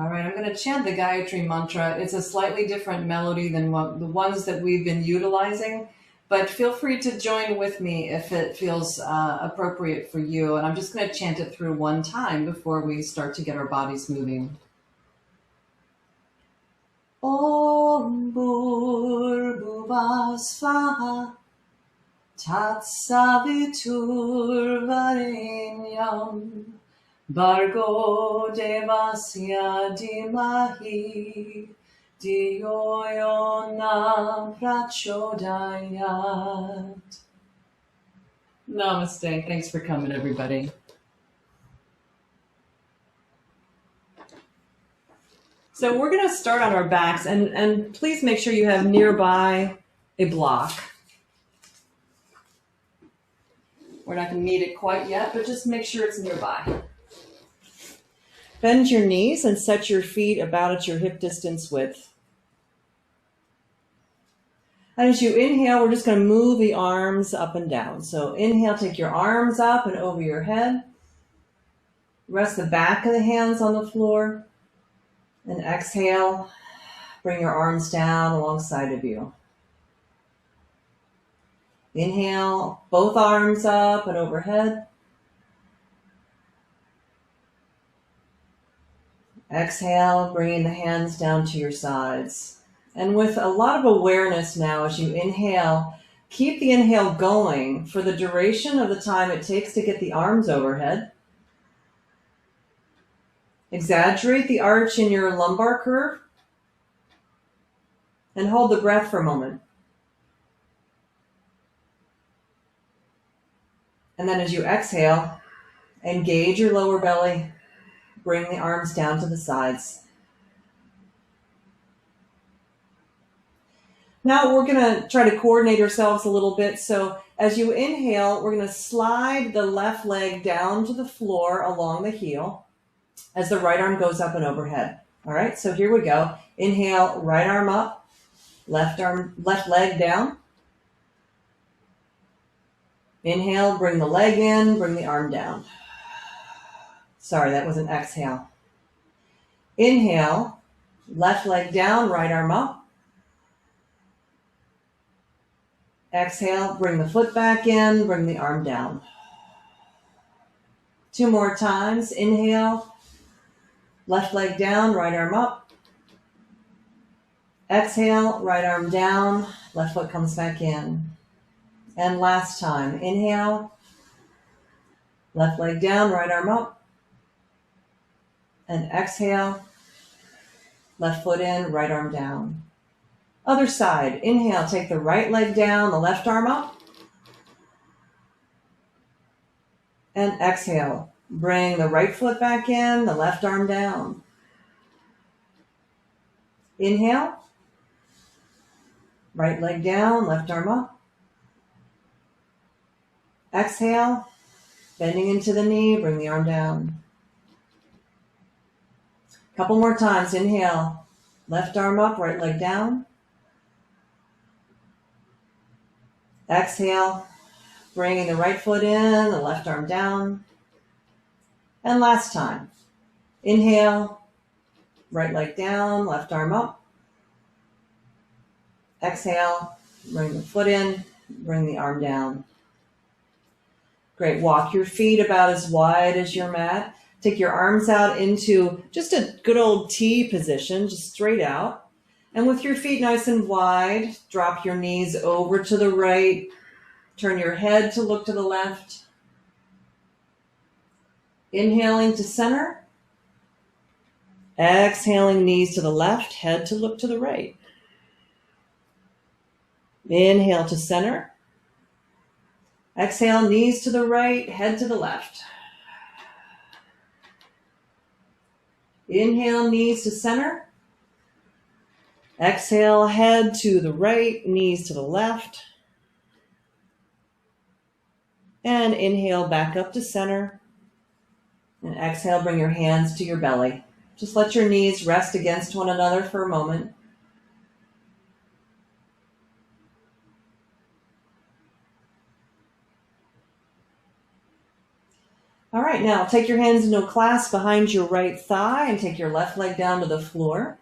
All right, I'm going to chant the Gayatri mantra. It's a slightly different melody than the ones that we've been utilizing, but feel free to join with me if it feels appropriate for you. And I'm just going to chant it through one time before we start to get our bodies moving. Om Bhurrbhuvah Svaha Tatsavitur Varenyam Bargo Devasya Dhimahi Dhiyo Yo Na Prachodayat. Namaste. Thanks for coming, everybody. So we're going to start on our backs, and please make sure you have nearby a block. We're not going to need it quite yet, but just make sure it's nearby. Bend your knees and set your feet about at your hip distance width. And as you inhale, we're just going to move the arms up and down. So inhale, take your arms up and over your head. Rest the back of the hands on the floor. And exhale, bring your arms down alongside of you. Inhale, both arms up and overhead. Exhale, bringing the hands down to your sides. And with a lot of awareness now as you inhale, keep the inhale going for the duration of the time it takes to get the arms overhead. Exaggerate the arch in your lumbar curve and hold the breath for a moment. And then as you exhale, engage your lower belly, bring the arms down to the sides. Now we're going to try to coordinate ourselves a little bit. So as you inhale, we're going to slide the left leg down to the floor along the heel as the right arm goes up and overhead. All right, so here we go. Inhale, right arm up, left leg down. Inhale, bring the leg in, bring the arm down. Sorry, that was an exhale. Inhale, left leg down, right arm up. Exhale, bring the foot back in, bring the arm down. 2 more times. Inhale, left leg down, right arm up. Exhale, right arm down, left foot comes back in. And last time. Inhale, left leg down, right arm up. And exhale, left foot in, right arm down. Other side. Inhale, take the right leg down, the left arm up. And exhale, bring the right foot back in, the left arm down. Inhale, right leg down, left arm up. Exhale, bending into the knee, bring the arm down. Couple more times. Inhale, left arm up, right leg down. Exhale, bringing the right foot in, the left arm down. And last time. Inhale, right leg down, left arm up. Exhale, bring the foot in, bring the arm down. Great. Walk your feet about as wide as your mat. Take your arms out into just a good old T position, just straight out. And with your feet nice and wide, drop your knees over to the right. Turn your head to look to the left. Inhaling to center. Exhaling, knees to the left, head to look to the right. Inhale to center. Exhale, knees to the right, head to the left. Inhale, knees to center. Exhale, head to the right, knees to the left. And inhale, back up to center. And exhale, bring your hands to your belly. Just let your knees rest against one another for a moment. All right, now take your hands into a clasp behind your right thigh and take your left leg down to the floor.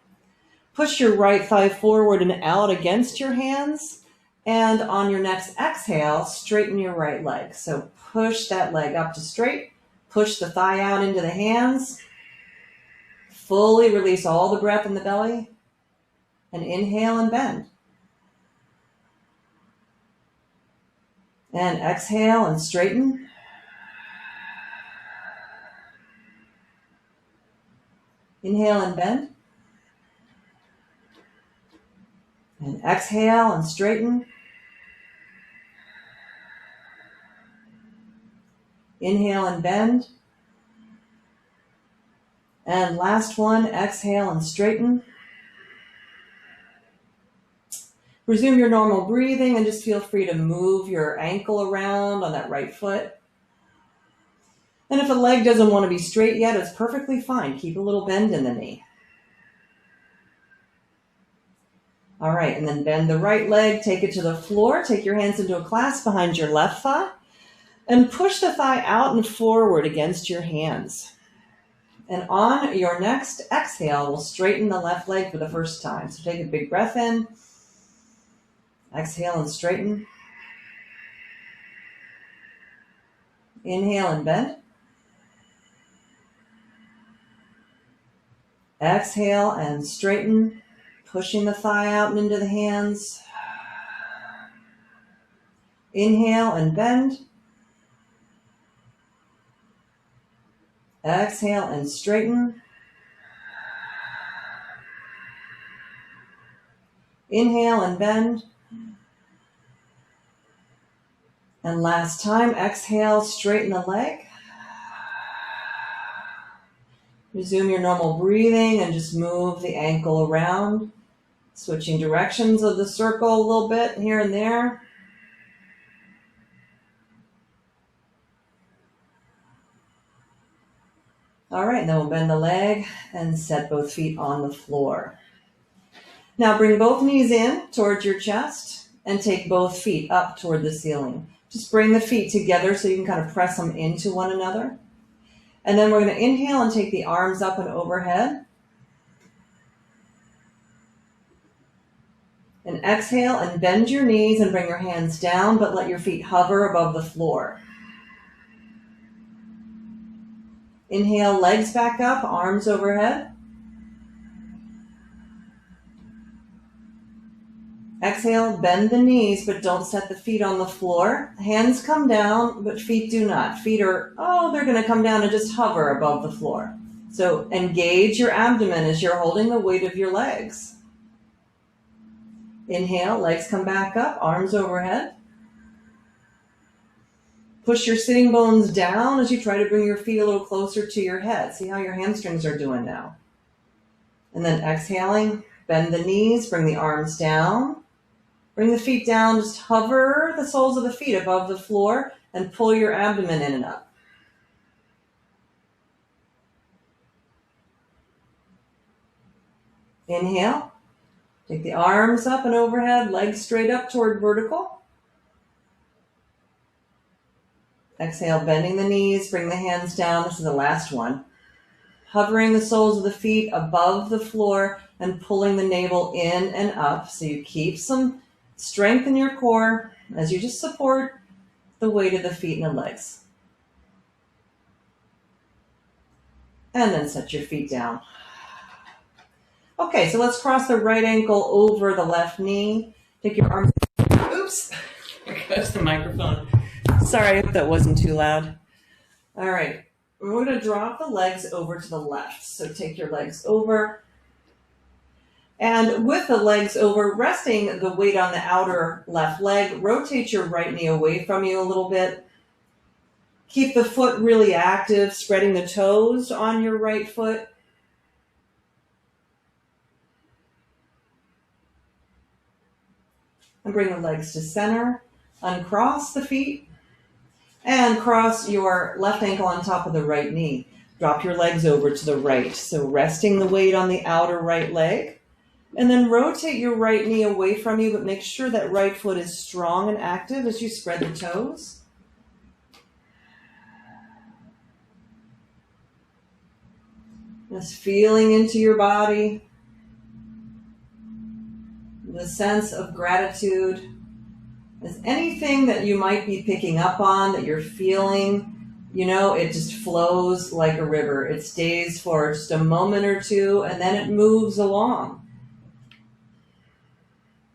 Push your right thigh forward and out against your hands. And on your next exhale, straighten your right leg. So push that leg up to straight. Push the thigh out into the hands. Fully release all the breath in the belly. And inhale and bend. And exhale and straighten. Inhale and bend. And exhale and straighten. Inhale and bend. And last one, exhale and straighten. Resume your normal breathing and just feel free to move your ankle around on that right foot. And if a leg doesn't want to be straight yet, it's perfectly fine. Keep a little bend in the knee. All right, and then bend the right leg, take it to the floor, take your hands into a clasp behind your left thigh, and push the thigh out and forward against your hands. And on your next exhale, we'll straighten the left leg for the first time. So take a big breath in, exhale and straighten. Inhale and bend. Exhale and straighten. Pushing the thigh out and into the hands. Inhale and bend. Exhale and straighten. Inhale and bend. And last time, exhale, straighten the leg. Resume your normal breathing and just move the ankle around. Switching directions of the circle a little bit here and there. All right, then we'll bend the leg and set both feet on the floor. Now bring both knees in towards your chest and take both feet up toward the ceiling. Just bring the feet together so you can kind of press them into one another. And then we're going to inhale and take the arms up and overhead. And exhale and bend your knees and bring your hands down, but let your feet hover above the floor. Inhale, legs back up, arms overhead. Exhale, bend the knees, but don't set the feet on the floor. Hands come down, but feet do not. Feet are, they're going to come down and just hover above the floor. So engage your abdomen as you're holding the weight of your legs. Inhale, legs come back up, arms overhead. Push your sitting bones down as you try to bring your feet a little closer to your head. See how your hamstrings are doing now. And then exhaling, bend the knees, bring the arms down. Bring the feet down, just hover the soles of the feet above the floor and pull your abdomen in and up. Inhale. Take the arms up and overhead, legs straight up toward vertical. Exhale, bending the knees, bring the hands down. This is the last one. Hovering the soles of the feet above the floor and pulling the navel in and up so you keep some strength in your core as you just support the weight of the feet and the legs. And then set your feet down. Okay, so let's cross the right ankle over the left knee. Take your arms. Oops, there goes the microphone. Sorry if that wasn't too loud. All right, we're going to drop the legs over to the left. So take your legs over. And with the legs over, resting the weight on the outer left leg, rotate your right knee away from you a little bit. Keep the foot really active, spreading the toes on your right foot. And bring the legs to center. Uncross the feet. And cross your left ankle on top of the right knee. Drop your legs over to the right. So resting the weight on the outer right leg. And then rotate your right knee away from you, but make sure that right foot is strong and active as you spread the toes. Just feeling into your body, the sense of gratitude. Is anything that you might be picking up on that you're feeling, you know, it just flows like a river. It stays for just a moment or two and then it moves along.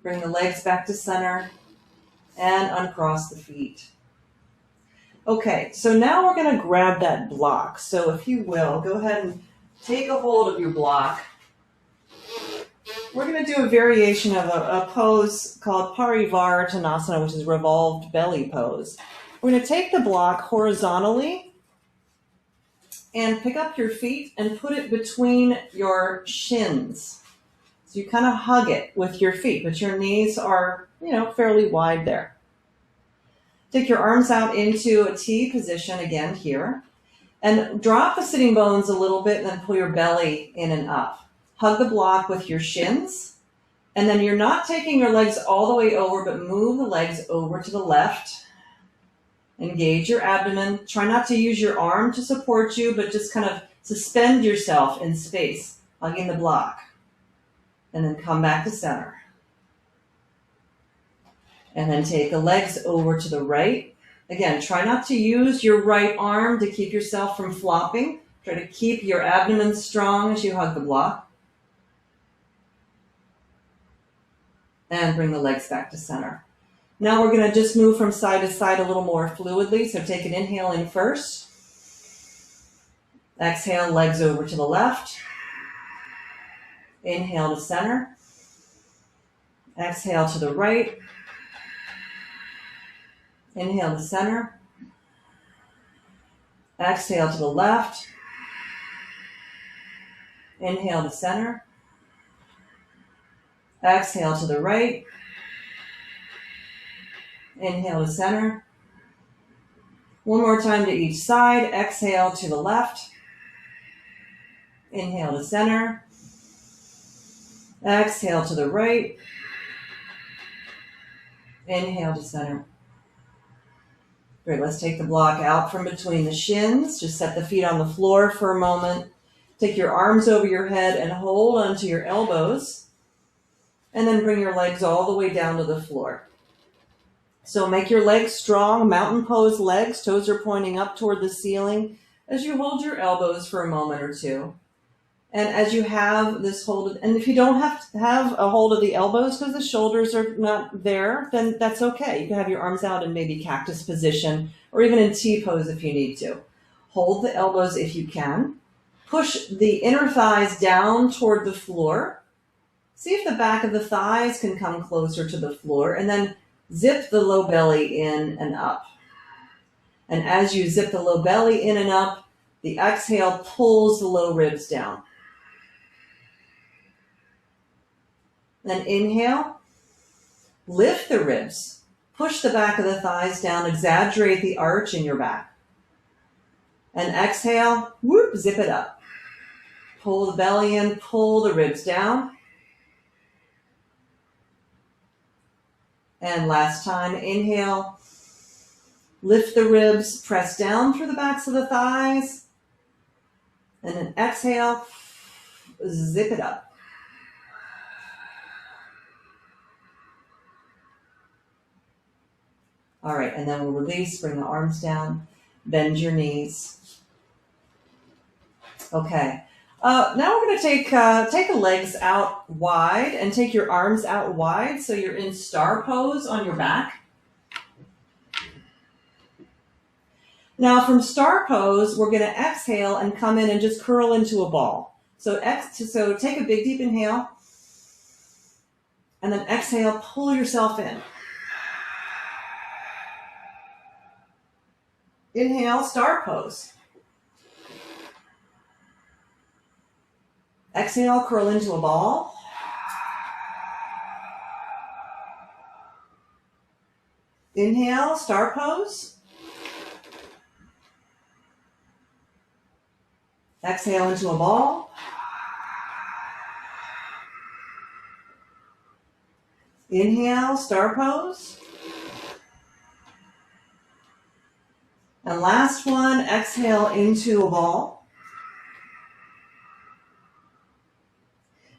Bring the legs back to center and uncross the feet. Okay, so now we're going to grab that block. So if you will, go ahead and take a hold of your block. We're going to do a variation of a pose called Parivartanasana, which is revolved belly pose. We're going to take the block horizontally and pick up your feet and put it between your shins. So you kind of hug it with your feet, but your knees are, you know, fairly wide there. Take your arms out into a T position again here, and drop the sitting bones a little bit and then pull your belly in and up. Hug the block with your shins, and then you're not taking your legs all the way over, but move the legs over to the left. Engage your abdomen. Try not to use your arm to support you, but just kind of suspend yourself in space, hugging the block. And then come back to center. And then take the legs over to the right. Again, try not to use your right arm to keep yourself from flopping. Try to keep your abdomen strong as you hug the block. And bring the legs back to center. Now we're going to just move from side to side a little more fluidly. So take an inhale in first. Exhale, legs over to the left. Inhale to center. Exhale to the right. Inhale to center. Exhale to the left. Inhale to center. Exhale to the right. Inhale to center. One more time to each side. Exhale to the left. Inhale to center. Exhale to the right. Inhale to center. Great, let's take the block out from between the shins. Just set the feet on the floor for a moment. Take your arms over your head and hold onto your elbows. And then bring your legs all the way down to the floor. So make your legs strong, mountain pose legs. Toes are pointing up toward the ceiling as you hold your elbows for a moment or two. And as you have this hold, and if you don't have to have a hold of the elbows because the shoulders are not there, then that's okay. You can have your arms out in maybe cactus position or even in T pose if you need to. Hold the elbows if you can. Push the inner thighs down toward the floor. See if the back of the thighs can come closer to the floor, and then zip the low belly in and up. And as you zip the low belly in and up, the exhale pulls the low ribs down. Then inhale, lift the ribs, push the back of the thighs down, exaggerate the arch in your back. And exhale, whoop, zip it up. Pull the belly in, pull the ribs down. And last time, inhale, lift the ribs, press down through the backs of the thighs. And then exhale, zip it up. All right, and then we'll release, bring the arms down, bend your knees. Okay, now we're going to take the legs out wide and take your arms out wide so you're in star pose on your back. Now from star pose, we're going to exhale and come in and just curl into a ball. So take a big deep inhale and then exhale, pull yourself in. Inhale, star pose. Exhale, curl into a ball. Inhale, star pose. Exhale into a ball. Inhale, star pose. And last one, exhale into a ball.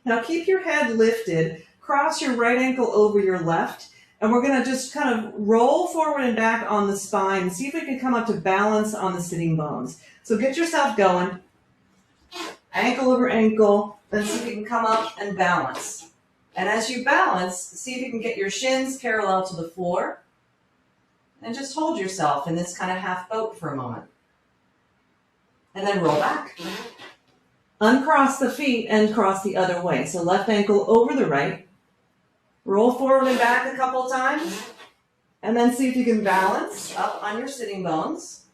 Now keep your head lifted, cross your right ankle over your left, and we're going to just kind of roll forward and back on the spine and see if we can come up to balance on the sitting bones. So get yourself going, ankle over ankle, then see if you can come up and balance. And as you balance, see if you can get your shins parallel to the floor, and just hold yourself in this kind of half boat for a moment. And then roll back. Uncross the feet and cross the other way. So left ankle over the right. Roll forward and back a couple times. And then see if you can balance up on your sitting bones.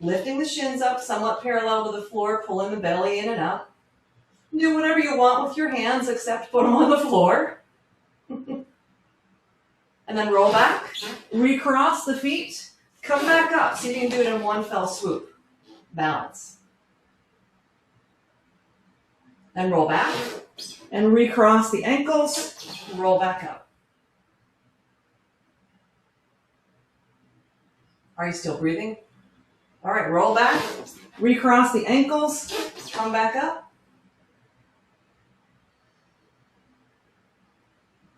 Lifting the shins up somewhat parallel to the floor, pulling the belly in and up. Do whatever you want with your hands except put them on the floor. And then roll back. Recross the feet. Come back up. See if you can do it in one fell swoop. Balance. Then roll back and recross the ankles, roll back up. Are you still breathing? All right, roll back, recross the ankles, come back up,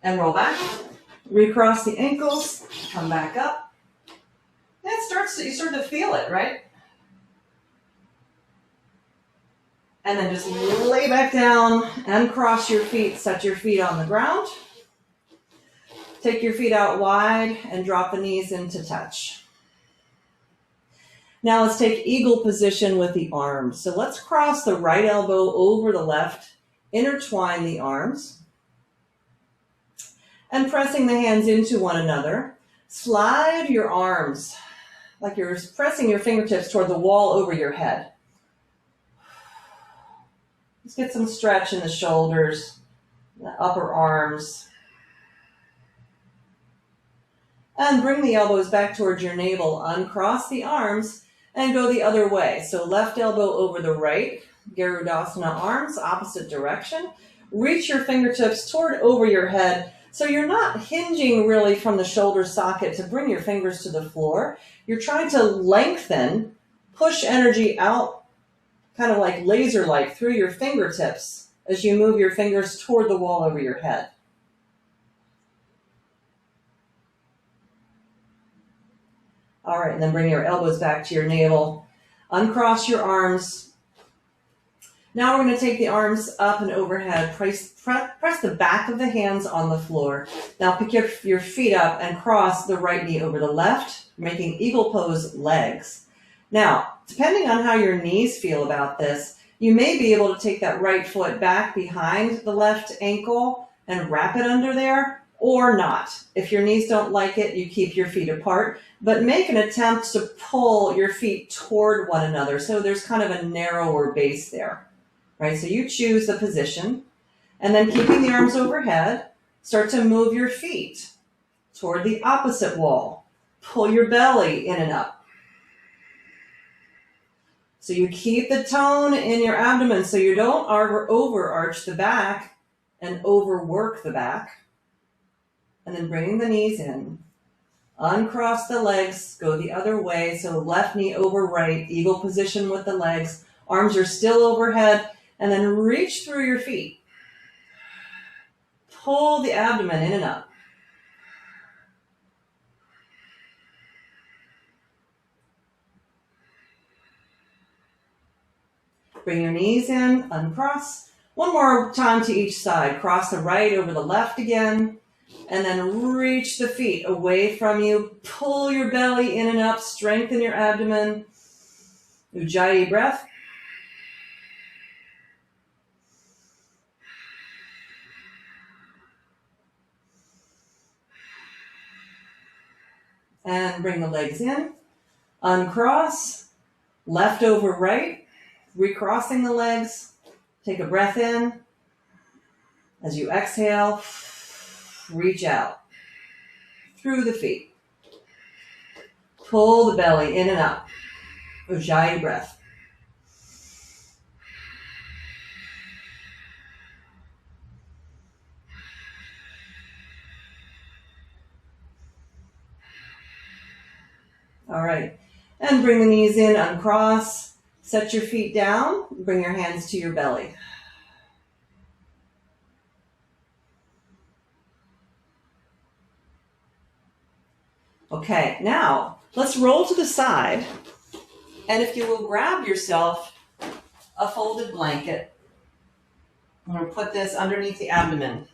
and roll back, recross the ankles, come back up. And you start to feel it, right? And then just lay back down and cross your feet, set your feet on the ground. Take your feet out wide and drop the knees into touch. Now let's take eagle position with the arms. So let's cross the right elbow over the left, intertwine the arms, and pressing the hands into one another, slide your arms like you're pressing your fingertips toward the wall over your head. Let's get some stretch in the shoulders, the upper arms. And bring the elbows back towards your navel. Uncross the arms and go the other way. So left elbow over the right, Garudasana arms, opposite direction. Reach your fingertips toward over your head. So you're not hinging really from the shoulder socket to bring your fingers to the floor. You're trying to lengthen, push energy out, kind of like laser-like through your fingertips as you move your fingers toward the wall over your head. All right, and then bring your elbows back to your navel. Uncross your arms. Now we're going to take the arms up and overhead. Press the back of the hands on the floor. Now pick your feet up and cross the right knee over the left, making eagle pose legs. Now, depending on how your knees feel about this, you may be able to take that right foot back behind the left ankle and wrap it under there, or not. If your knees don't like it, you keep your feet apart, but make an attempt to pull your feet toward one another so there's kind of a narrower base there, right? So you choose the position, and then keeping the arms overhead, start to move your feet toward the opposite wall. Pull your belly in and up. So you keep the tone in your abdomen so you don't overarch the back and overwork the back. And then bringing the knees in. Uncross the legs, go the other way. So left knee over right, eagle position with the legs. Arms are still overhead. And then reach through your feet. Pull the abdomen in and up. Bring your knees in, uncross. One more time to each side. Cross the right over the left again. And then reach the feet away from you. Pull your belly in and up. Strengthen your abdomen. Ujjayi breath. And bring the legs in. Uncross. Left over right. Recrossing the legs. Take a breath in. As you exhale, reach out through the feet. Pull the belly in and up. Ujjayi breath. All right. And bring the knees in, uncross. Set your feet down. Bring your hands to your belly. Okay, now let's roll to the side. And if you will grab yourself a folded blanket, I'm going to put this underneath the abdomen.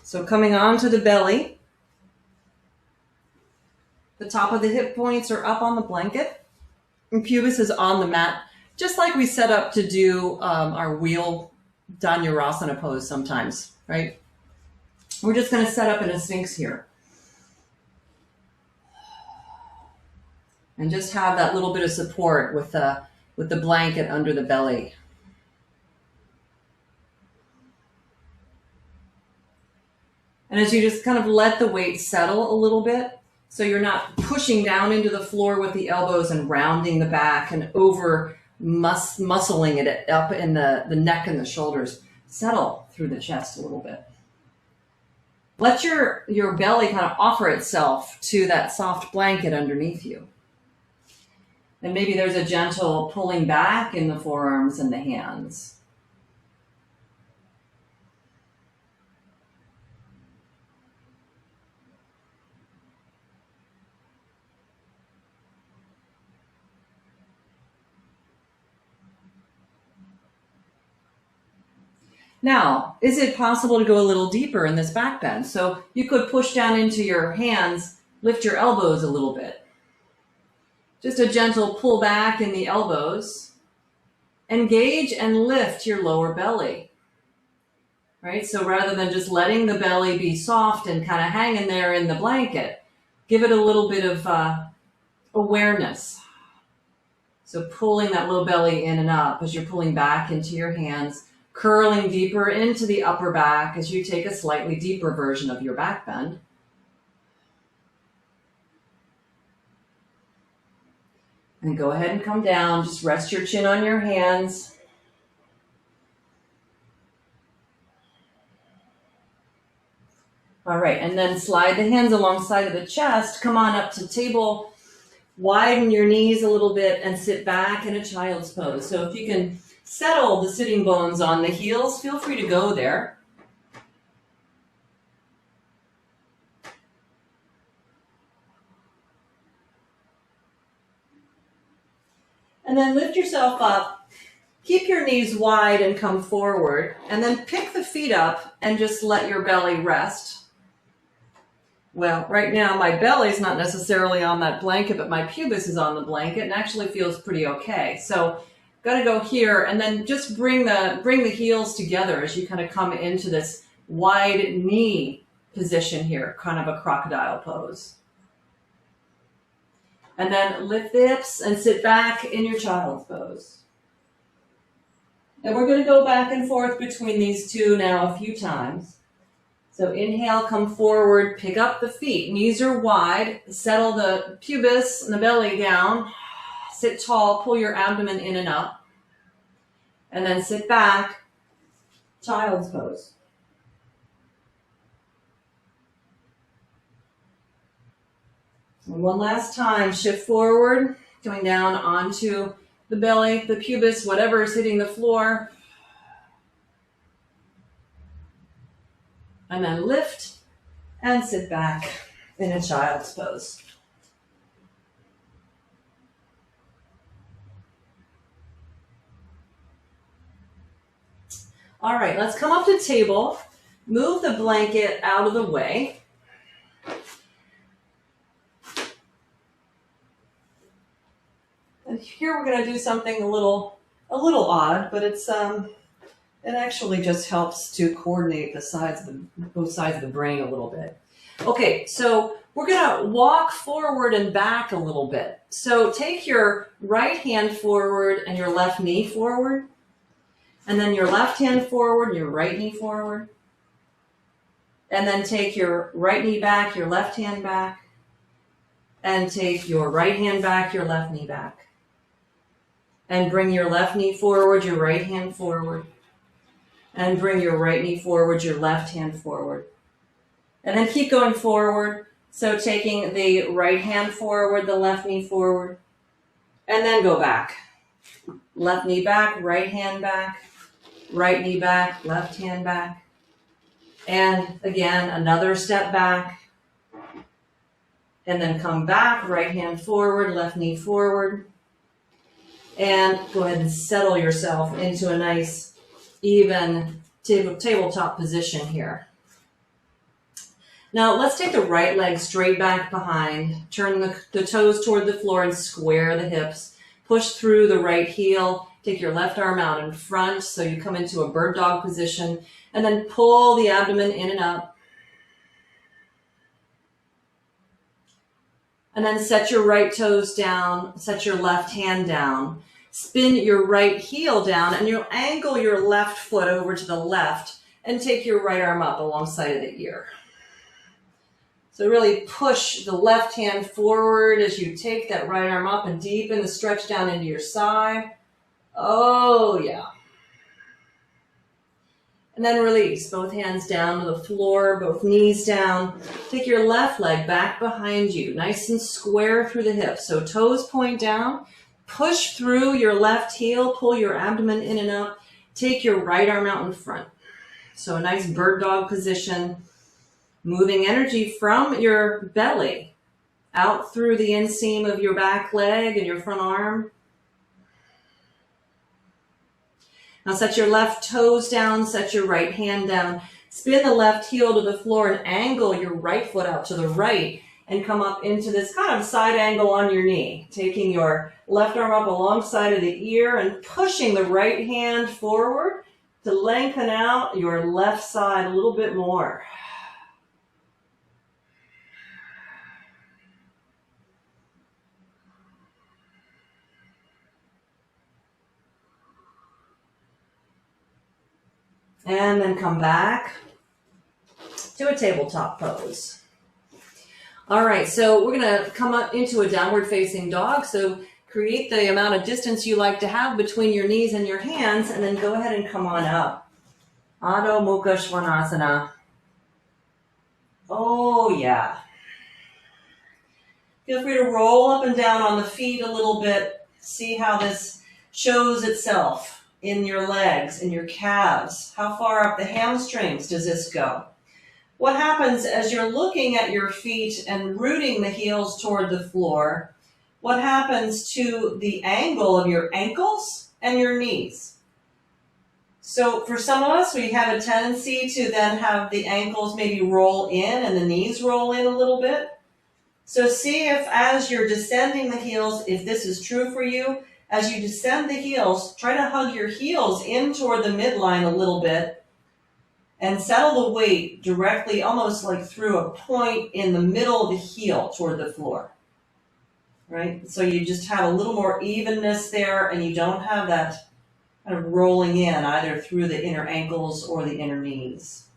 So coming onto the belly, the top of the hip points are up on the blanket, and pubis is on the mat, just like we set up to do our wheel Dhanurasana pose sometimes, right? We're just going to set up in a sphinx here. And just have that little bit of support with the blanket under the belly. And as you just kind of let the weight settle a little bit, so you're not pushing down into the floor with the elbows and rounding the back and over muscling it up in the neck and the shoulders. Settle through the chest a little bit. Let your belly kind of offer itself to that soft blanket underneath you. And maybe there's a gentle pulling back in the forearms and the hands. Now, is it possible to go a little deeper in this back bend? So you could push down into your hands, lift your elbows a little bit. Just a gentle pull back in the elbows. Engage and lift your lower belly. Right? So rather than just letting the belly be soft and kind of hanging there in the blanket, give it a little bit of awareness. So pulling that low belly in and up as you're pulling back into your hands, curling deeper into the upper back as you take a slightly deeper version of your back bend. And go ahead and come down. Just rest your chin on your hands. All right, and then slide the hands alongside of the chest. Come on up to table. Widen your knees a little bit and sit back in a child's pose. So if you can settle the sitting bones on the heels, feel free to go there. And then lift yourself up. Keep your knees wide and come forward. And then pick the feet up and just let your belly rest. Well, right now my belly's not necessarily on that blanket, but my pubis is on the blanket and actually feels pretty okay. So got to go here and then just bring the heels together as you kind of come into this wide knee position here, kind of a crocodile pose. And then lift the hips and sit back in your child's pose. And we're going to go back and forth between these two now a few times. So inhale, come forward, pick up the feet. Knees are wide. Settle the pubis and the belly down. Sit tall, pull your abdomen in and up. And then sit back, child's pose. And one last time, shift forward, going down onto the belly, the pubis, whatever is hitting the floor. And then lift and sit back in a child's pose. All right, let's come up to table. Move the blanket out of the way. And here we're going to do something a little odd, but it actually just helps to coordinate both sides of the brain a little bit. Okay, so we're going to walk forward and back a little bit. So take your right hand forward and your left knee forward. And then your left hand forward and your right knee forward. And then take your right knee back, your left hand back. And take your right hand back, your left knee back. And bring your left knee forward, your right hand forward. And bring your right knee forward, your left hand forward. And then keep going forward. So taking the right hand forward, the left knee forward. And then go back. Left knee back, right hand back. Right knee back, left hand back. And again, another step back. And then come back, right hand forward, left knee forward. And go ahead and settle yourself into a nice, even tabletop position here. Now let's take the right leg straight back behind, turn the toes toward the floor and square the hips. Push through the right heel, take your left arm out in front so you come into a bird dog position, and then pull the abdomen in and up. And then set your right toes down, set your left hand down. Spin your right heel down and you'll angle your left foot over to the left and take your right arm up alongside of the ear. So really push the left hand forward as you take that right arm up and deepen the stretch down into your side. Oh yeah. And then release, both hands down to the floor, both knees down. Take your left leg back behind you, nice and square through the hips. So toes point down, push through your left heel, pull your abdomen in and up. Take your right arm out in front. So a nice bird dog position. Moving energy from your belly out through the inseam of your back leg and your front arm. Now set your left toes down, set your right hand down, spin the left heel to the floor and angle your right foot out to the right and come up into this kind of side angle on your knee. Taking your left arm up alongside of the ear and pushing the right hand forward to lengthen out your left side a little bit more. And then come back to a tabletop pose. All right, so we're gonna come up into a downward facing dog. So create the amount of distance you like to have between your knees and your hands, and then go ahead and come on up. Adho Mukha Svanasana. Oh yeah. Feel free to roll up and down on the feet a little bit. See how this shows itself in your legs, in your calves. How far up the hamstrings does this go? What happens as you're looking at your feet and rooting the heels toward the floor? What happens to the angle of your ankles and your knees? So for some of us, we have a tendency to then have the ankles maybe roll in and the knees roll in a little bit. So see if as you're descending the heels, if this is true for you, as you descend the heels, try to hug your heels in toward the midline a little bit and settle the weight directly, almost like through a point in the middle of the heel toward the floor, right? So you just have a little more evenness there and you don't have that kind of rolling in either through the inner ankles or the inner knees.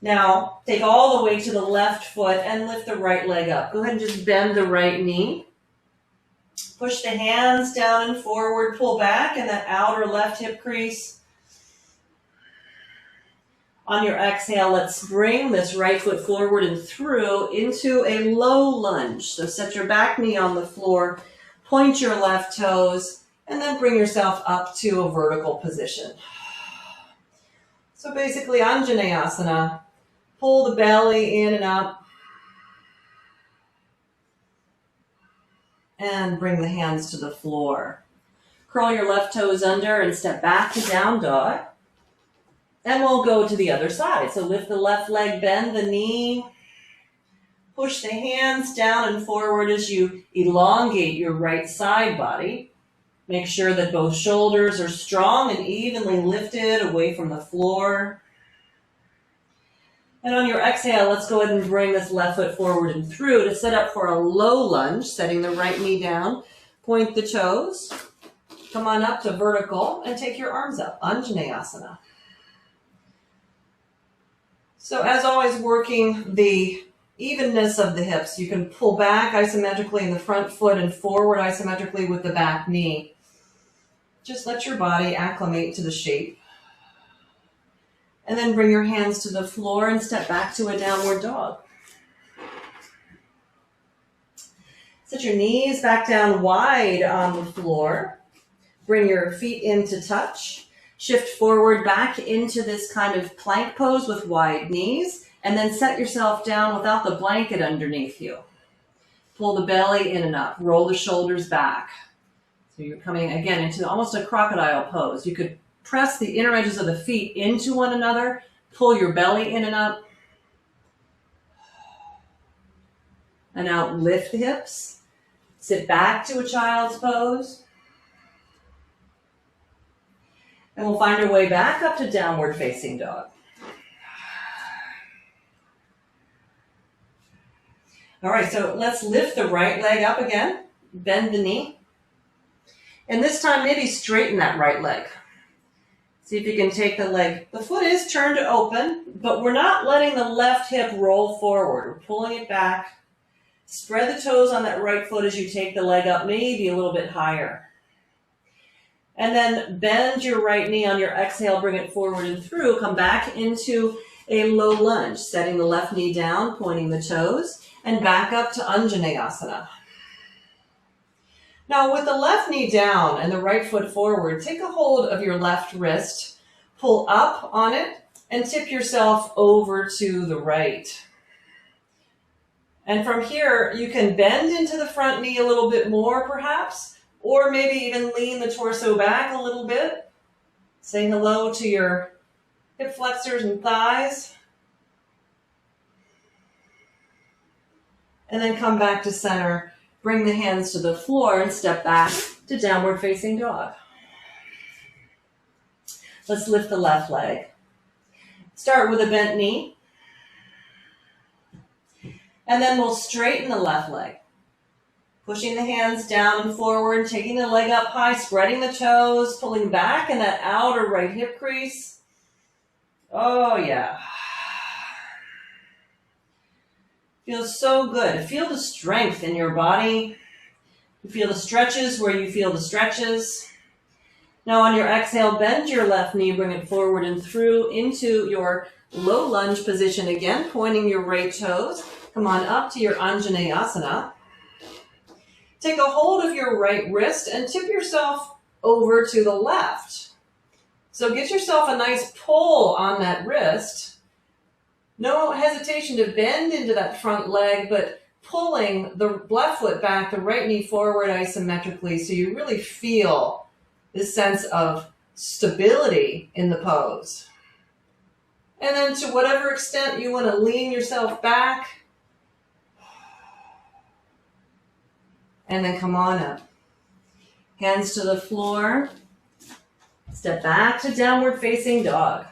Now, take all the way to the left foot and lift the right leg up. Go ahead and just bend the right knee. Push the hands down and forward, pull back in that outer left hip crease. On your exhale, let's bring this right foot forward and through into a low lunge. So set your back knee on the floor, point your left toes, and then bring yourself up to a vertical position. So basically, Anjaneyasana. Pull the belly in and up. And bring the hands to the floor. Curl your left toes under and step back to down dog. And we'll go to the other side. So lift the left leg, bend the knee. Push the hands down and forward as you elongate your right side body. Make sure that both shoulders are strong and evenly lifted away from the floor. And on your exhale, let's go ahead and bring this left foot forward and through to set up for a low lunge, setting the right knee down. Point the toes. Come on up to vertical and take your arms up. Anjaneyasana. So as always, working the evenness of the hips. You can pull back isometrically in the front foot and forward isometrically with the back knee. Just let your body acclimate to the shape. And then bring your hands to the floor and step back to a downward dog. Set your knees back down wide on the floor. Bring your feet in to touch. Shift forward back into this kind of plank pose with wide knees, and then set yourself down without the blanket underneath you. Pull the belly in and up, roll the shoulders back. So you're coming again into almost a crocodile pose. You could press the inner edges of the feet into one another, pull your belly in and up, and now lift the hips. Sit back to a child's pose. And we'll find our way back up to downward facing dog. All right, so let's lift the right leg up again. Bend the knee. And this time, maybe straighten that right leg. See if you can take the leg. The foot is turned to open, but we're not letting the left hip roll forward. We're pulling it back. Spread the toes on that right foot as you take the leg up, maybe a little bit higher. And then bend your right knee on your exhale, bring it forward and through. Come back into a low lunge, setting the left knee down, pointing the toes, and back up to Anjaneyasana. Now with the left knee down and the right foot forward, take a hold of your left wrist, pull up on it, and tip yourself over to the right. And from here, you can bend into the front knee a little bit more perhaps, or maybe even lean the torso back a little bit. Say hello to your hip flexors and thighs. And then come back to center. Bring the hands to the floor and step back to downward facing dog. Let's lift the left leg. Start with a bent knee. And then we'll straighten the left leg. Pushing the hands down and forward, taking the leg up high, spreading the toes, pulling back in that outer right hip crease. Oh, yeah. Feels so good. Feel the strength in your body. You feel the stretches where you feel the stretches. Now on your exhale, bend your left knee, bring it forward and through into your low lunge position again, pointing your right toes. Come on up to your Anjaneyasana. Take a hold of your right wrist and tip yourself over to the left. So get yourself a nice pull on that wrist. No hesitation to bend into that front leg, but pulling the left foot back, the right knee forward isometrically, so you really feel this sense of stability in the pose. And then to whatever extent you want to lean yourself back, and then come on up. Hands to the floor. Step back to downward facing dog.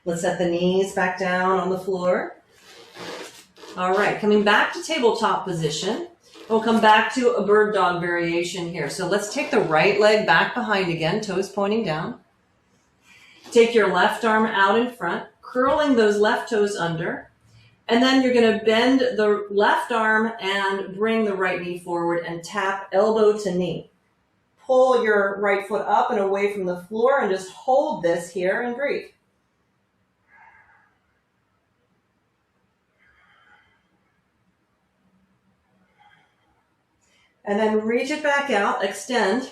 Let's set the knees back down on the floor. All right, coming back to tabletop position. We'll come back to a bird dog variation here. So let's take the right leg back behind again, toes pointing down. Take your left arm out in front, curling those left toes under. And then you're going to bend the left arm and bring the right knee forward and tap elbow to knee. Pull your right foot up and away from the floor and just hold this here and breathe. And then reach it back out, extend.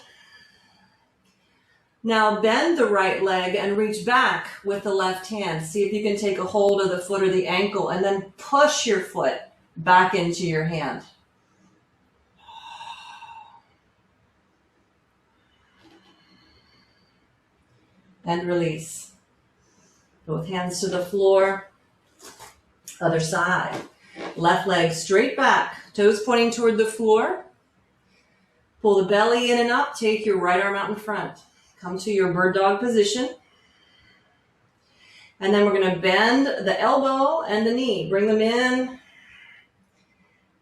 Now bend the right leg and reach back with the left hand. See if you can take a hold of the foot or the ankle and then push your foot back into your hand. And release. Both hands to the floor. Other side. Left leg straight back, toes pointing toward the floor. Pull the belly in and up, take your right arm out in front. Come to your bird dog position. And then we're going to bend the elbow and the knee. Bring them in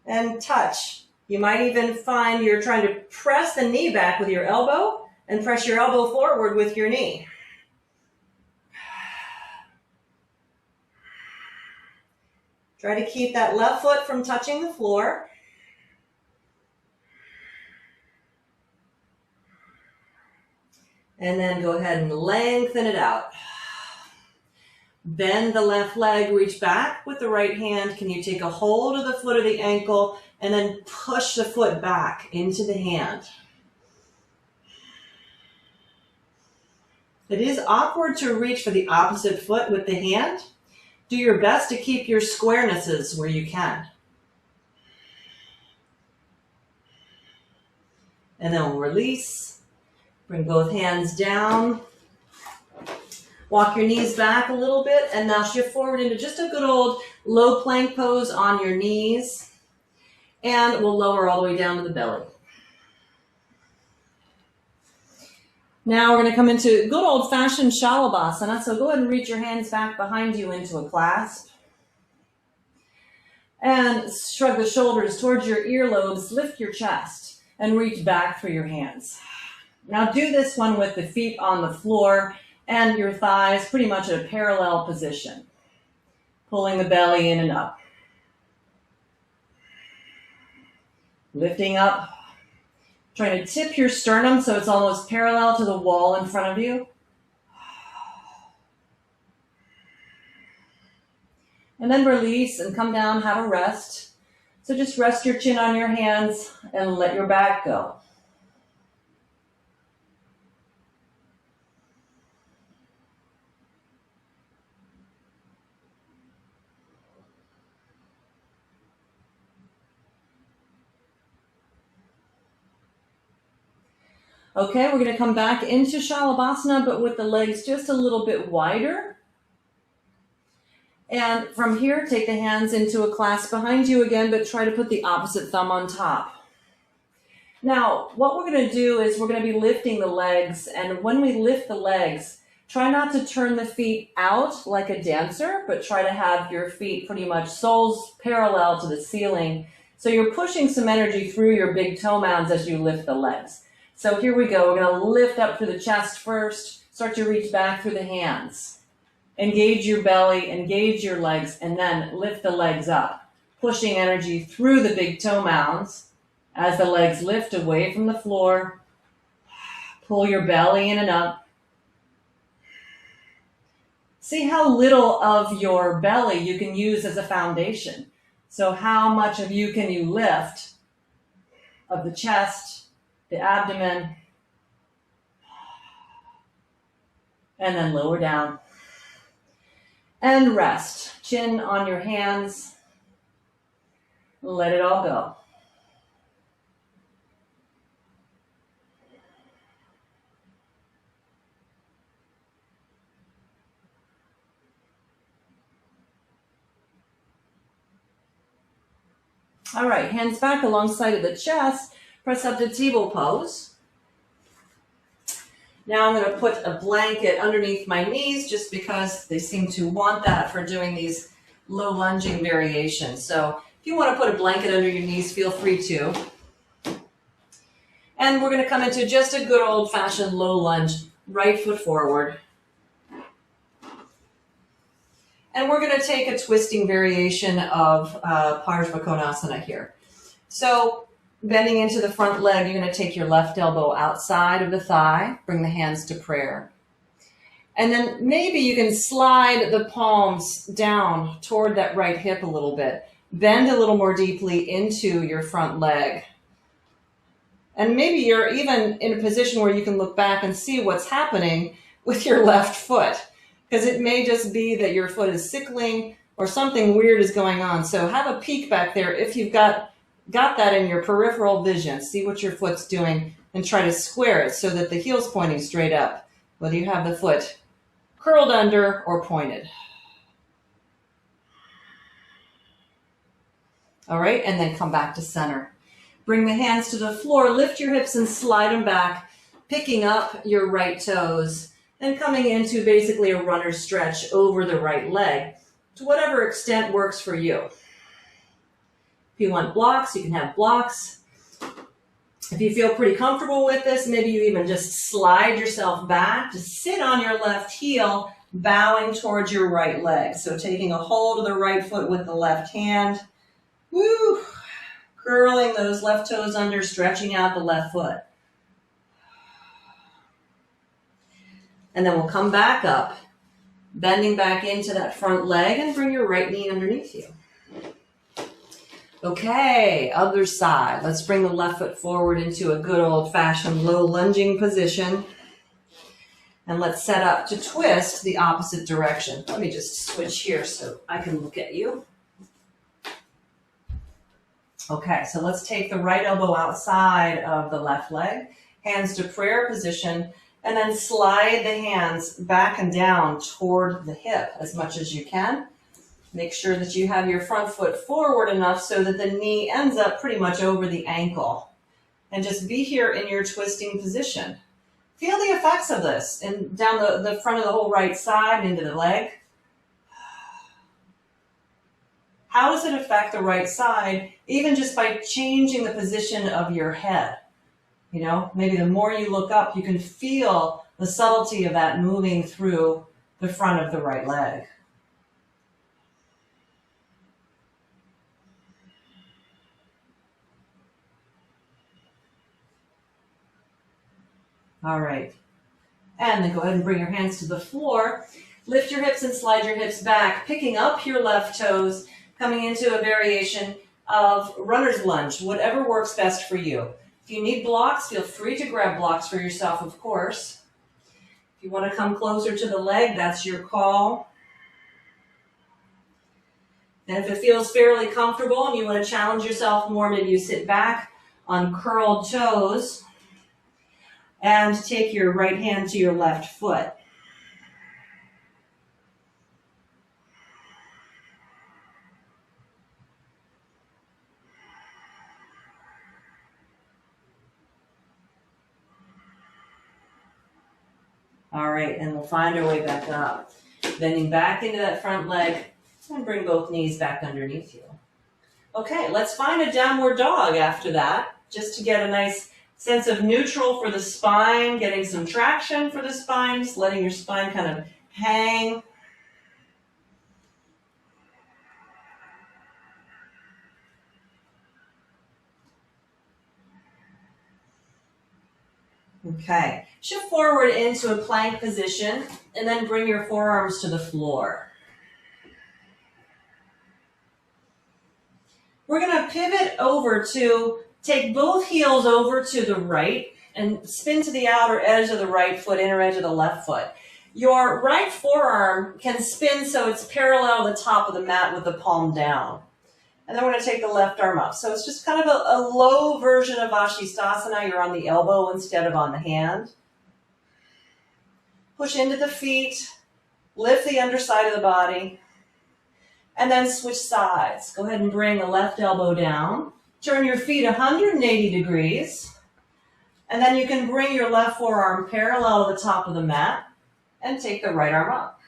and touch. You might even find you're trying to press the knee back with your elbow and press your elbow forward with your knee. Try to keep that left foot from touching the floor. And then go ahead and lengthen it out. Bend the left leg, reach back with the right hand. Can you take a hold of the foot or the ankle and then push the foot back into the hand? It is awkward to reach for the opposite foot with the hand. Do your best to keep your squarenesses where you can. And then we'll release. Bring both hands down. Walk your knees back a little bit and now shift forward into just a good old low plank pose on your knees. And we'll lower all the way down to the belly. Now we're going to come into good old-fashioned Shalabhasana. So go ahead and reach your hands back behind you into a clasp. And shrug the shoulders towards your earlobes. Lift your chest and reach back through your hands. Now do this one with the feet on the floor and your thighs pretty much at a parallel position. Pulling the belly in and up. Lifting up. Trying to tip your sternum so it's almost parallel to the wall in front of you. And then release and come down, have a rest. So just rest your chin on your hands and let your back go. Okay, we're going to come back into Shalabhasana, but with the legs just a little bit wider. And from here, take the hands into a clasp behind you again, but try to put the opposite thumb on top. Now, what we're going to do is we're going to be lifting the legs, and when we lift the legs, try not to turn the feet out like a dancer, but try to have your feet pretty much soles parallel to the ceiling. So you're pushing some energy through your big toe mounds as you lift the legs. So here we go. We're going to lift up through the chest first. Start to reach back through the hands. Engage your belly, engage your legs, and then lift the legs up. Pushing energy through the big toe mounds as the legs lift away from the floor. Pull your belly in and up. See how little of your belly you can use as a foundation. So how much of you can you lift of the chest, the abdomen, and then lower down. And rest. Chin on your hands. Let it all go. All right, hands back alongside of the chest. Press up to table pose. Now I'm going to put a blanket underneath my knees just because they seem to want that for doing these low lunging variations. So if you want to put a blanket under your knees, feel free to. And we're going to come into just a good old-fashioned low lunge, right foot forward. And we're going to take a twisting variation of Parsvakonasana here. So bending into the front leg, you're going to take your left elbow outside of the thigh, bring the hands to prayer. And then maybe you can slide the palms down toward that right hip a little bit. Bend a little more deeply into your front leg. And maybe you're even in a position where you can look back and see what's happening with your left foot. Because it may just be that your foot is sickling or something weird is going on. So have a peek back there if you've got that in your peripheral vision. See what your foot's doing and try to square it so that the heel's pointing straight up, whether you have the foot curled under or pointed. All right, and then come back to center. Bring the hands to the floor, lift your hips and slide them back, picking up your right toes and coming into basically a runner stretch over the right leg to whatever extent works for you. If you want blocks, you can have blocks. If you feel pretty comfortable with this, maybe you even just slide yourself back to sit on your left heel, bowing towards your right leg. So taking a hold of the right foot with the left hand. Woo! Curling those left toes under, stretching out the left foot. And then we'll come back up Bending back into that front leg and bring your right knee underneath you. Okay, other side. Let's bring the left foot forward into a good old-fashioned low lunging position. And let's set up to twist the opposite direction. Let me just switch here so I can look at you. Okay, so let's take the right elbow outside of the left leg, hands to prayer position, and then slide the hands back and down toward the hip as much as you can. Make sure that you have your front foot forward enough so that the knee ends up pretty much over the ankle. And just be here in your twisting position. Feel the effects of this and down the front of the whole right side into the leg. How does it affect the right side, even just by changing the position of your head? You know, maybe the more you look up, you can feel the subtlety of that moving through the front of the right leg. All right. And then go ahead and bring your hands to the floor. Lift your hips and slide your hips back, picking up your left toes, coming into a variation of runner's lunge, whatever works best for you. If you need blocks, feel free to grab blocks for yourself, of course. If you want to come closer to the leg, that's your call. And if it feels fairly comfortable and you want to challenge yourself more, maybe you sit back on curled toes and take your right hand to your left foot. All right, and we'll find our way back up. Bending back into that front leg and bring both knees back underneath you. Okay, let's find a downward dog after that, just to get a nice sense of neutral for the spine, getting some traction for the spine, just letting your spine kind of hang. Okay, shift forward into a plank position and then bring your forearms to the floor. We're going to pivot over to take both heels over to the right and spin to the outer edge of the right foot, inner edge of the left foot. Your right forearm can spin so it's parallel to the top of the mat with the palm down. And then we're going to take the left arm up. So it's just kind of a low version of Vashisthasana. You're on the elbow instead of on the hand. Push into the feet, lift the underside of the body, and then switch sides. Go ahead and bring the left elbow down. Turn your feet 180 degrees. And then you can bring your left forearm parallel to the top of the mat and take the right arm up.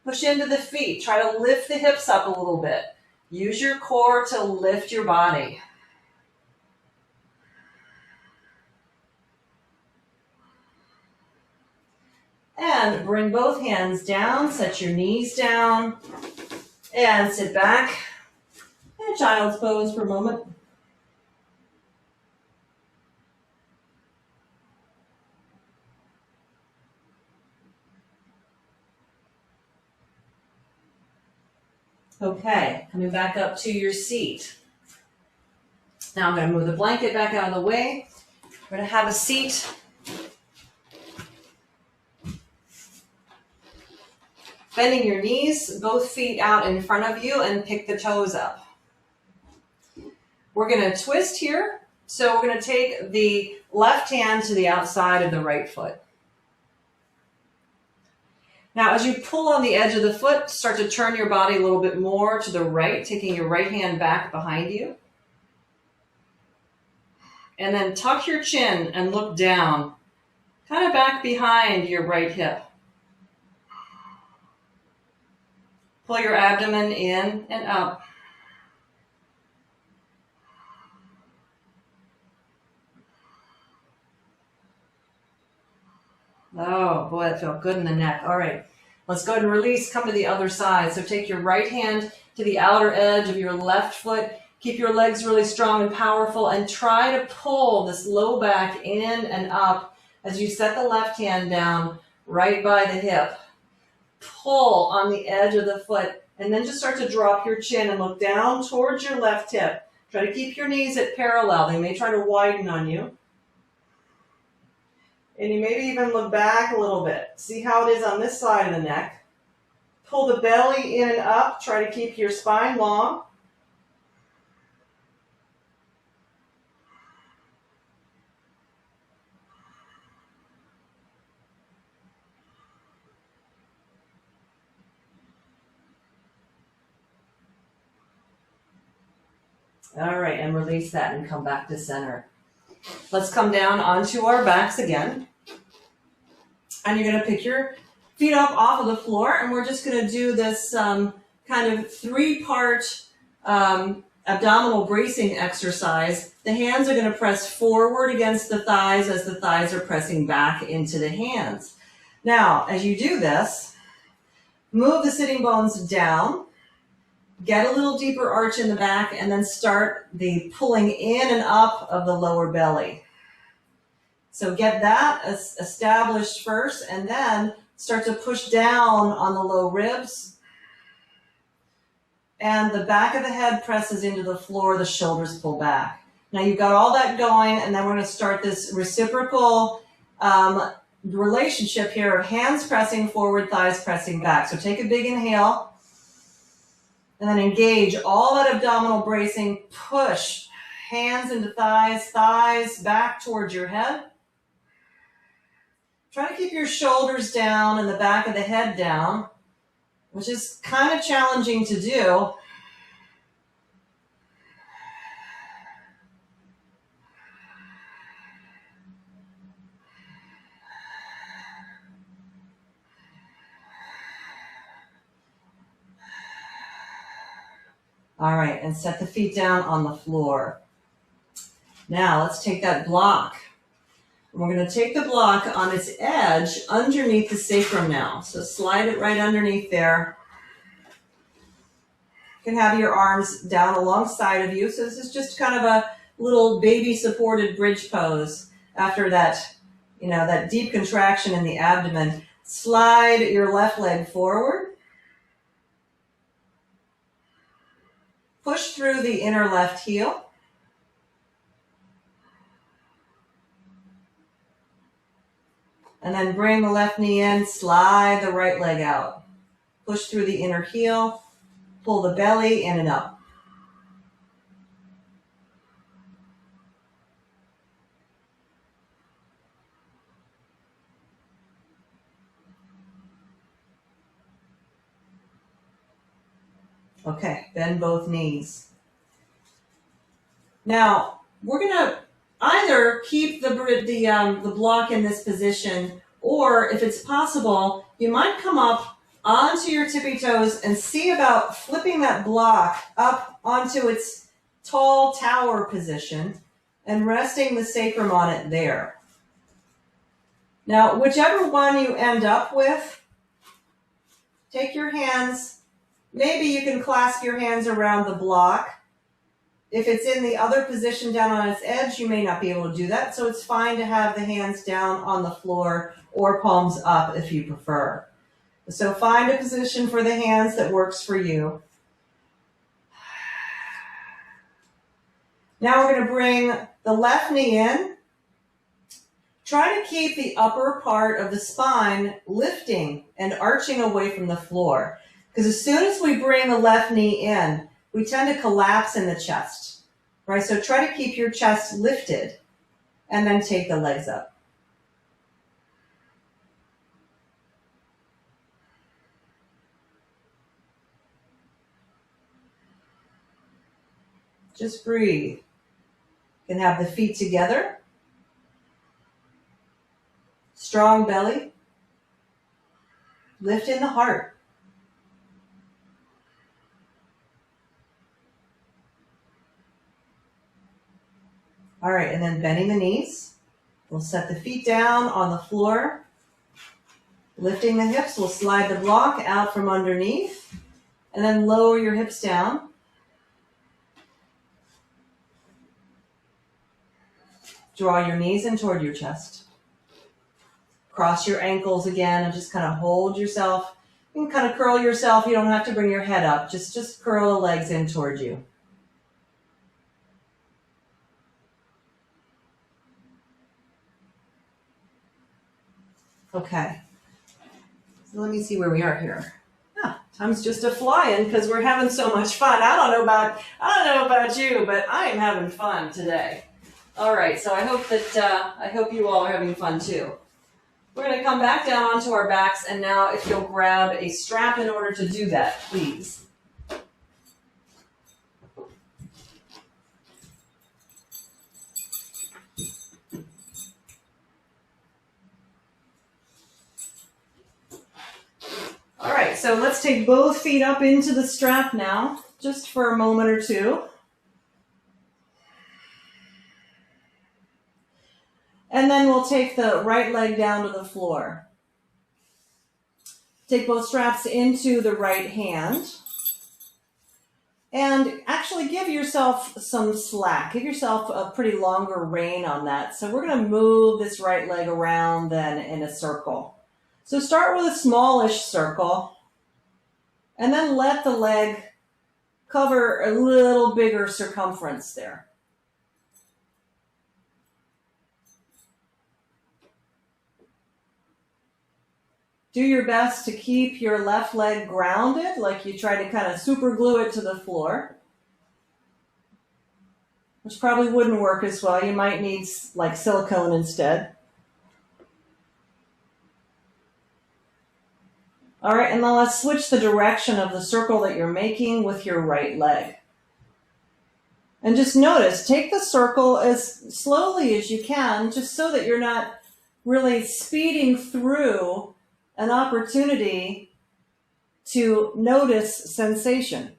Push into the feet. Try to lift the hips up a little bit. Use your core to lift your body. And bring both hands down, set your knees down, and sit back in child's pose for a moment. Okay, coming back up to your seat. Now I'm going to move the blanket back out of the way. We're going to have a seat. Bending your knees, both feet out in front of you, and pick the toes up. We're going to twist here. So we're going to take the left hand to the outside of the right foot. Now, as you pull on the edge of the foot, start to turn your body a little bit more to the right, taking your right hand back behind you. And then tuck your chin and look down, kind of back behind your right hip. Pull your abdomen in and up. Oh, boy, that felt good in the neck. All right, let's go ahead and release. Come to the other side. So take your right hand to the outer edge of your left foot. Keep your legs really strong and powerful, and try to pull this low back in and up as you set the left hand down right by the hip. pull on the edge of the foot, and then just start to drop your chin and look down towards your left hip. Try to keep your knees at parallel. They may try to widen on you. And you maybe even look back a little bit. See how it is on this side of the neck. Pull the belly in and up. Try to keep your spine long. All right, and release that and come back to center. Let's come down onto our backs again. And you're going to pick your feet up off of the floor, and we're just going to do this kind of three-part abdominal bracing exercise. The hands are going to press forward against the thighs as the thighs are pressing back into the hands. Now, as you do this, move the sitting bones down. Get a little deeper arch in the back, and then start the pulling in and up of the lower belly. So get that established first, and then start to push down on the low ribs. And the back of the head presses into the floor, the shoulders pull back. Now you've got all that going, and then we're going to start this reciprocal relationship here of hands pressing forward, thighs pressing back. So take a big inhale. And then engage all that abdominal bracing. Push hands into thighs, thighs back towards your head. Try to keep your shoulders down and the back of the head down, which is kind of challenging to do. All right, and set the feet down on the floor. Now let's take that block. We're going to take the block on its edge underneath the sacrum now. So slide it right underneath there. You can have your arms down alongside of you. So this is just kind of a little baby supported bridge pose after that, that deep contraction in the abdomen. Slide your left leg forward. Push through the inner left heel. And then bring the left knee in, slide the right leg out. Push through the inner heel, pull the belly in and up. Okay, bend both knees. Now, we're going to either keep the block in this position, or if it's possible, you might come up onto your tippy toes and see about flipping that block up onto its tall tower position and resting the sacrum on it there. Now, whichever one you end up with, take your hands. Maybe you can clasp your hands around the block. If it's in the other position down on its edge, you may not be able to do that. So it's fine to have the hands down on the floor or palms up if you prefer. So find a position for the hands that works for you. Now we're going to bring the left knee in. Try to keep the upper part of the spine lifting and arching away from the floor. Because as soon as we bring the left knee in, we tend to collapse in the chest, right? So try to keep your chest lifted and then take the legs up. Just breathe. You can have the feet together. Strong belly. Lift in the heart. All right, and then bending the knees. We'll set the feet down on the floor. Lifting the hips, we'll slide the block out from underneath, and then lower your hips down. Draw your knees in toward your chest. Cross your ankles again and just kind of hold yourself You can kind of curl yourself. You don't have to bring your head up. Just curl the legs in towards you. Okay. So let me see where we are here. Time's just a flying because we're having so much fun. I don't know about you, but I am having fun today. All right, so I hope you all are having fun too. We're going to come back down onto our backs, and now if you'll grab a strap in order to do that, please. All right, so let's take both feet up into the strap now, just for a moment or two. And then we'll take the right leg down to the floor. Take both straps into the right hand. And actually give yourself some slack. Give yourself a pretty longer rein on that. So we're going to move this right leg around then in a circle. So start with a smallish circle. And then let the leg cover a little bigger circumference there. Do your best to keep your left leg grounded, like you try to kind of super glue it to the floor, which probably wouldn't work as well. You might need like silicone instead. All right, and then let's switch the direction of the circle that you're making with your right leg. And just notice, take the circle as slowly as you can, just so that you're not really speeding through an opportunity to notice sensation.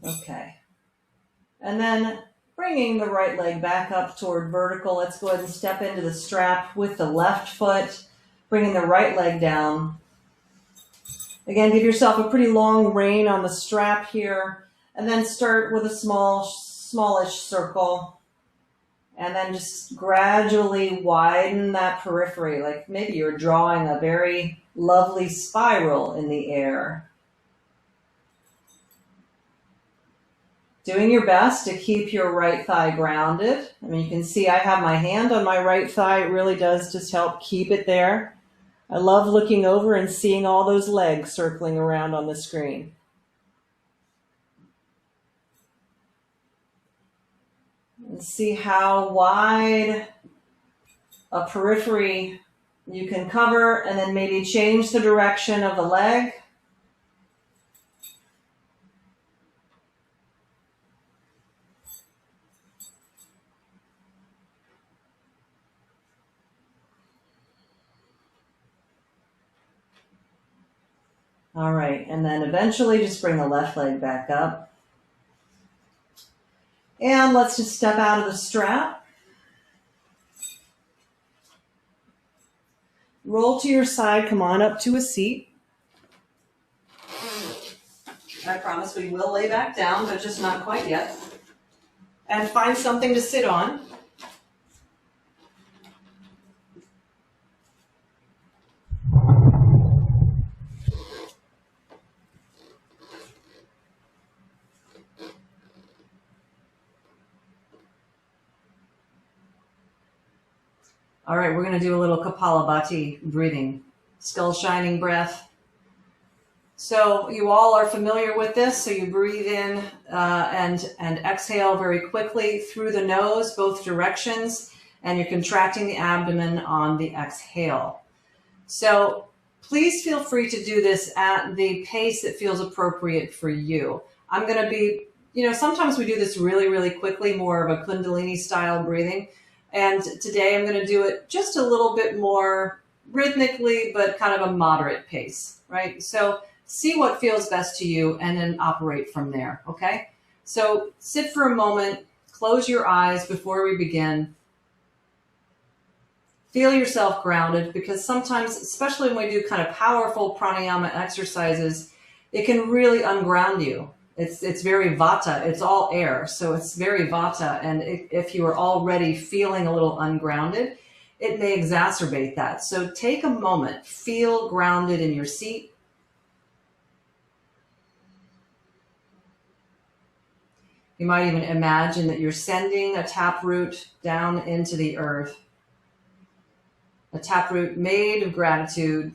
Okay. And then bringing the right leg back up toward vertical, let's go ahead and step into the strap with the left foot, bringing the right leg down. Again, give yourself a pretty long rein on the strap here, and then start with a smallish circle, and then just gradually widen that periphery, like maybe you're drawing a very lovely spiral in the air. Doing your best to keep your right thigh grounded. I mean, you can see I have my hand on my right thigh. It really does just help keep it there. I love looking over and seeing all those legs circling around on the screen. And see how wide a periphery you can cover, and then maybe change the direction of the leg. All right, and then eventually just bring the left leg back up. And let's just step out of the strap. Roll to your side, come on up to a seat. I promise we will lay back down, but just not quite yet. And find something to sit on. All right, we're going to do a little Kapalabhati breathing, skull shining breath. So you all are familiar with this, so you breathe in and exhale very quickly through the nose, both directions, and you're contracting the abdomen on the exhale. So please feel free to do this at the pace that feels appropriate for you. I'm going to be, sometimes we do this really, really quickly, more of a Kundalini style breathing. And today I'm going to do it just a little bit more rhythmically, but kind of a moderate pace, right? So see what feels best to you and then operate from there, okay? So sit for a moment, close your eyes before we begin. Feel yourself grounded, because sometimes, especially when we do kind of powerful pranayama exercises, it can really unground you. It's very vata. It's all air, so it's very vata. And if you are already feeling a little ungrounded, it may exacerbate that. So take a moment, feel grounded in your seat. You might even imagine that you're sending a taproot down into the earth, a taproot made of gratitude.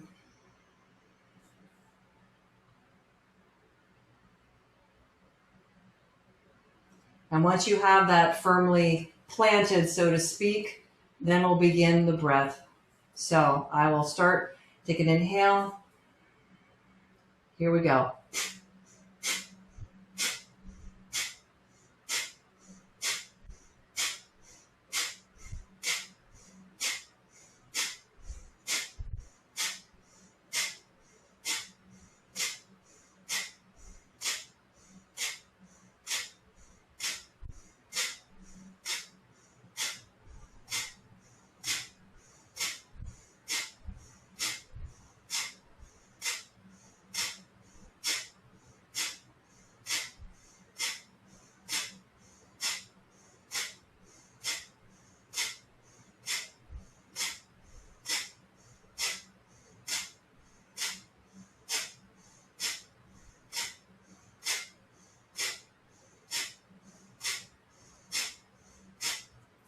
And once you have that firmly planted, so to speak, then we'll begin the breath. So I will start. Take an inhale. Here we go.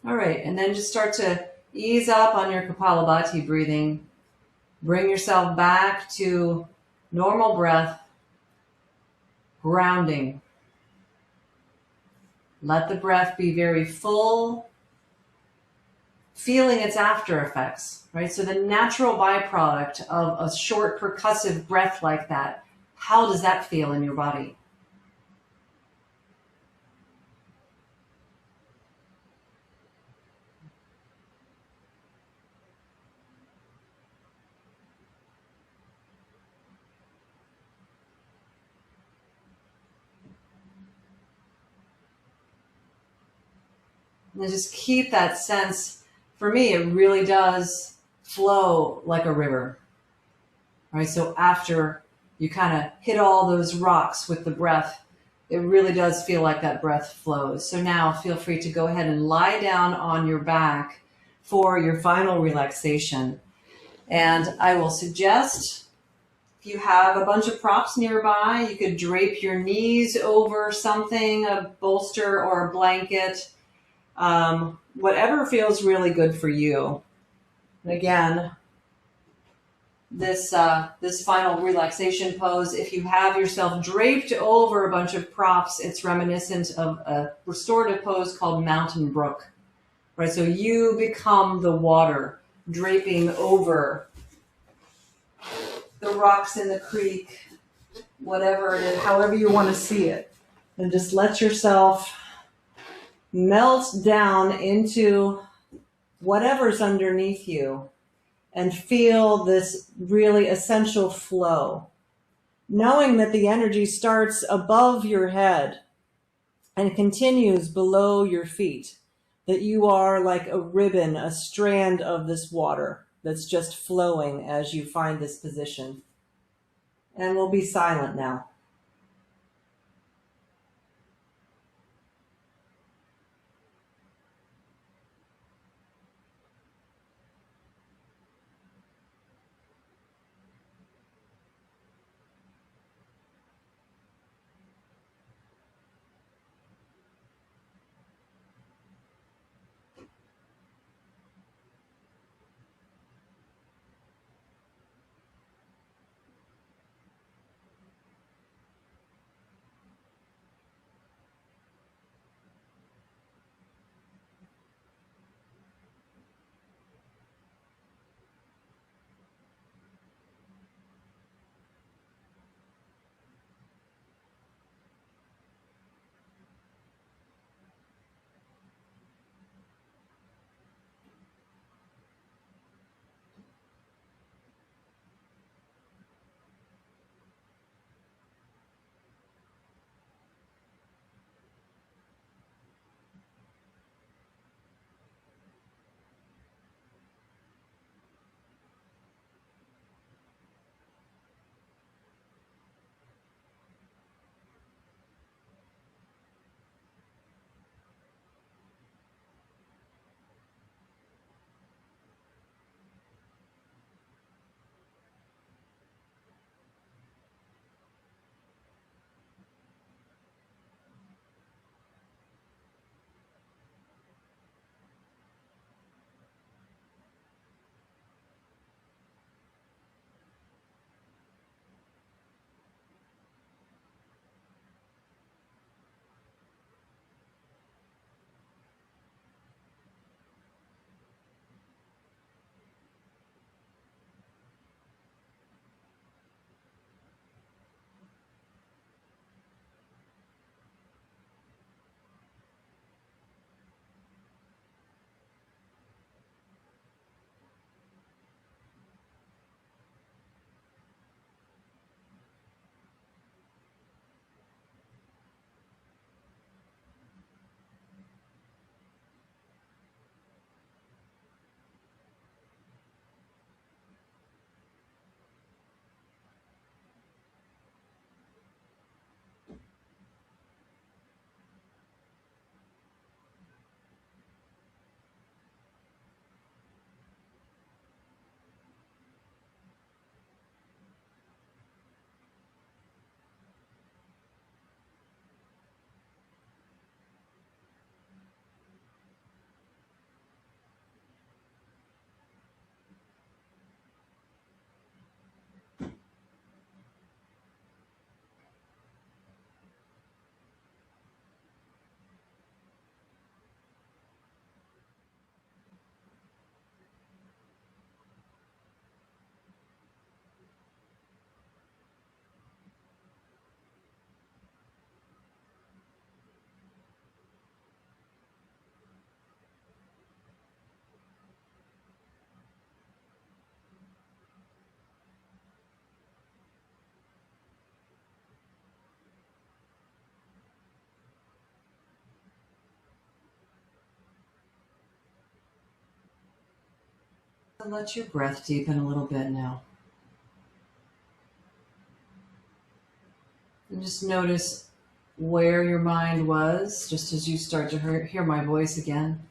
All right, and then just start to ease up on your Kapalabhati breathing. Bring yourself back to normal breath, grounding. Let the breath be very full, feeling its after effects, right? So the natural byproduct of a short percussive breath like that, how does that feel in your body? And just keep that sense. For me, it really does flow like a river, right? So after you kind of hit all those rocks with the breath, it really does feel like that breath flows. So now feel free to go ahead and lie down on your back for your final relaxation. And I will suggest, if you have a bunch of props nearby, you could drape your knees over something, a bolster or a blanket, whatever feels really good for you. And again, this final relaxation pose, if you have yourself draped over a bunch of props, it's reminiscent of a restorative pose called Mountain Brook, right? So you become the water draping over the rocks in the creek, whatever it is, however you want to see it. And just let yourself melt down into whatever's underneath you and feel this really essential flow, knowing that the energy starts above your head and continues below your feet, that you are like a ribbon, a strand of this water that's just flowing as you find this position. And we'll be silent now. And let your breath deepen a little bit now. And just notice where your mind was, just as you start to hear my voice again.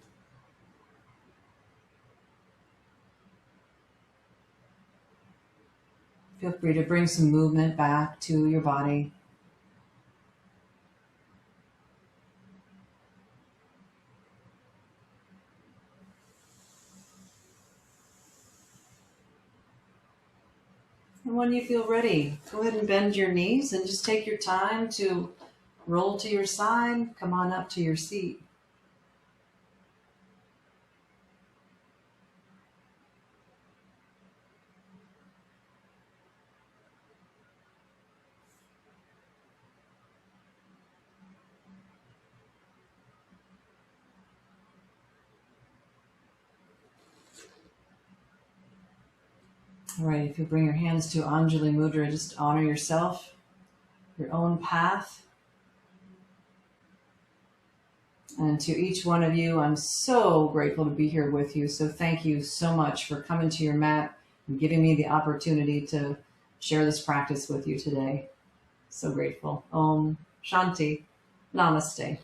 Feel free to bring some movement back to your body. And when you feel ready, go ahead and bend your knees and just take your time to roll to your side, come on up to your seat. All right, if you bring your hands to Anjali Mudra, just honor yourself, your own path. And to each one of you, I'm so grateful to be here with you. So thank you so much for coming to your mat and giving me the opportunity to share this practice with you today. So grateful. Om Shanti. Namaste.